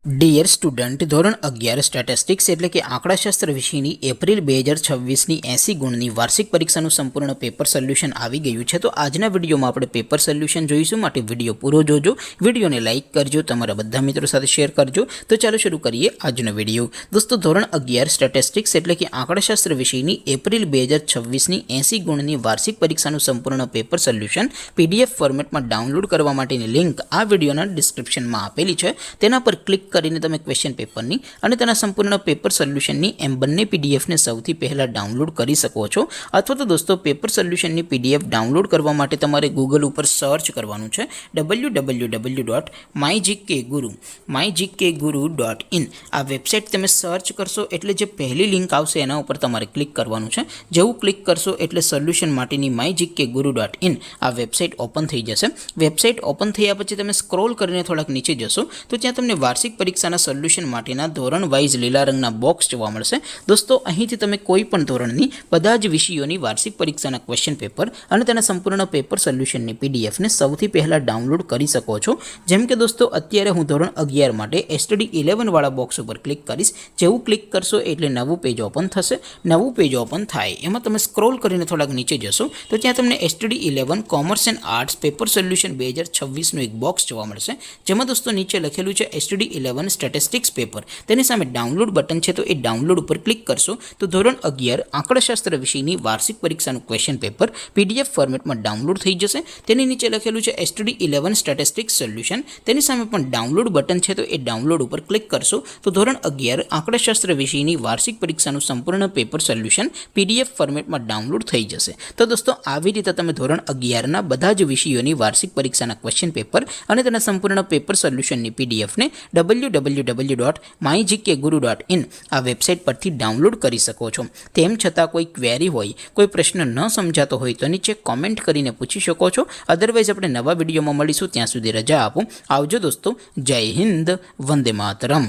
Dear student, ધોરણ 11 statistics એટલે કે આંકડાશાસ્ત્ર વિષયની એપ્રિલ 2026ની 80 ગુણની વાર્ષિક પરીક્ષાનું સંપૂર્ણ પેપર સોલ્યુશન આવી ગયું છે. તો આજના વિડીયોમાં આપણે પેપર સોલ્યુશન જોઈશું, માટે વિડીયો પૂરો જોજો. વિડીયોને લાઇક કરજો, તમારા બધા મિત્રો સાથે શેર કરજો. તો ચાલો શરૂ કરીએ આજનો વિડીયો. દોસ્તો, ધોરણ 11 સ્ટેટિસ્ટિક્સ એટલે કે આંકડાશાસ્ત્ર વિષયની એપ્રિલ 2026ની 80 ગુણની વાર્ષિક પરીક્ષાનું સંપૂર્ણ પેપર સોલ્યુશન PDF ફોર્મેટમાં ડાઉનલોડ કરવા માટેની લિંક આ વિડીયોના ડિસ્ક્રિપ્શનમાં આપેલી છે. તેના પર ક્લિક કરીને તમે ક્વેશ્ચન પેપરની અને તેના સંપૂર્ણ પેપર સોલ્યુશનની એમ બંને પીડીએફને સૌથી પહેલાં ડાઉનલોડ કરી શકો છો. અથવા તો દોસ્તો, પેપર સોલ્યુશનની PDF ડાઉનલોડ કરવા માટે તમારે ગૂગલ ઉપર સર્ચ કરવાનું છે www.mygkguru.in. આ વેબસાઇટ તમે સર્ચ કરશો એટલે જે પહેલી લિંક આવશે એના ઉપર તમારે ક્લિક કરવાનું છે. જેવું ક્લિક કરશો એટલે સોલ્યુશન માટેની mygkguru.in આ વેબસાઇટ ઓપન થઈ જશે. વેબસાઇટ ઓપન થયા પછી તમે સ્ક્રોલ કરીને થોડાક નીચે જશો તો ત્યાં તમને વાર્ષિક પરીક્ષાના સોલ્યુશન માટેના ધોરણ વાઇઝ લીલા રંગના બોક્સ જોવા મળશે. દોસ્તો, અહીંથી તમે કોઈ પણ ધોરણની બધા જ વિષયોની વાર્ષિક પરીક્ષાના ક્વેશ્ચન પેપર અને તેના સંપૂર્ણ પેપર સોલ્યુશનની PDFને સૌથી પહેલાં ડાઉનલોડ કરી શકો છો. જેમ કે દોસ્તો, અત્યારે હું ધોરણ 11 માટે STD 11 વાળા બોક્સ ઉપર ક્લિક કરીશ. જેવું ક્લિક કરશો એટલે નવું પેજ ઓપન થશે. નવું પેજ ઓપન થાય એમાં તમે સ્ક્રોલ કરીને થોડાક નીચે જશો તો ત્યાં તમને STD 11 commerce and arts paper solution 2026નું એક બોક્સ જોવા મળશે. જેમાં દોસ્તો નીચે લખેલું છે STD 11 સ્ટેટિસ્ટિક્સ પેપર. તેની સામે ડાઉનલોડ બટન છે, તો એ ડાઉનલોડ ઉપર ક્લિક કરશો તો ધોરણ 11 આંકડાશાસ્ત્ર વિષયની વાર્ષિક પરીક્ષાનું ક્વેશ્ચન પેપર PDF ફોર્મેટમાં ડાઉનલોડ થઈ જશે. તેની નીચે લખેલું છે STD 11 સ્ટેટિસ્ટિક્સ સોલ્યુશન. તેની સામે પણ ડાઉનલોડ બટન છે, તો એ ડાઉનલોડ ઉપર ક્લિક કરશો તો ધોરણ 11 આંકડાશાસ્ત્ર વિષયની વાર્ષિક પરીક્ષાનું સંપૂર્ણ પેપર સોલ્યુશન PDF ફોર્મેટમાં ડાઉનલોડ થઈ જશે. તો દોસ્તો, આવી રીતે તમે ધોરણ 11ના બધા જ વિષયોની વાર્ષિક પરીક્ષાના ક્વેશ્ચન પેપર અને તેના સંપૂર્ણ પેપર સોલ્યુશનની PDFને www.mygkguru.in આ વેબસાઇટ પરથી ડાઉનલોડ કરી શકો છો. તેમ છતાં કોઈ ક્વેરી હોય, કોઈ પ્રશ્ન ન સમજાતો હોય તો નીચે કોમેન્ટ કરીને પૂછી શકો છો. અદરવાઇઝ આપણે નવા વિડીયોમાં મળીશું. ત્યાં સુધી રજા આપો. આવજો દોસ્તો. જય હિન્દ. વંદે માતરમ.